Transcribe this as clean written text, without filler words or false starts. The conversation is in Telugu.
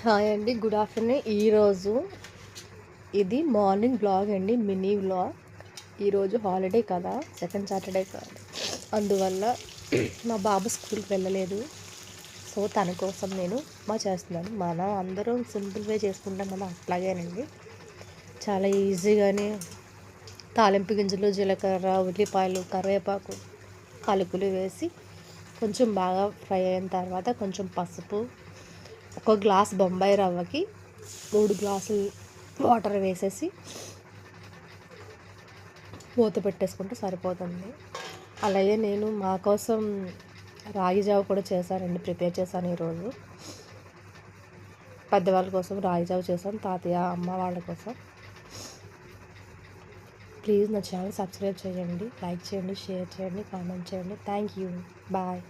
హాయ్ అండి, గుడ్ ఆఫ్టర్నూన్. ఈరోజు ఇది మార్నింగ్ బ్లాగ్ అండి, మినీ బ్లాగ్. ఈరోజు హాలిడే కదా, సెకండ్ సాటర్డే కాదు, అందువల్ల మా బాబు స్కూల్కి వెళ్ళలేదు. సో తన కోసం నేను చేస్తున్నాను. మనం అందరం సింపుల్ వే చేసుకుంటాం కదా, అట్లాగేనండి. చాలా ఈజీగానే తాలింపు గింజలు, జీలకర్ర, ఉల్లిపాయలు, కరివేపాకు, కలుపులు వేసి కొంచెం బాగా ఫ్రై అయిన తర్వాత కొంచెం పసుపు, ఒక గ్లాస్ బొంబాయి రవ్వకి 3 గ్లాసులు వాటర్ వేసేసి మూత పెట్టేసుకుంటే సరిపోతుంది. అలాగే నేను మా కోసం రాగి జావ కూడా చేశానండి, ప్రిపేర్ చేశాను ఈరోజు. పెద్దవాళ్ళ కోసం రాగి జావ చేశాను, తాతయ్య అమ్మ వాళ్ళ కోసం. ప్లీజ్ నా ఛానల్ సబ్స్క్రైబ్ చేయండి, లైక్ చేయండి, షేర్ చేయండి, కామెంట్ చేయండి. Thank you, bye.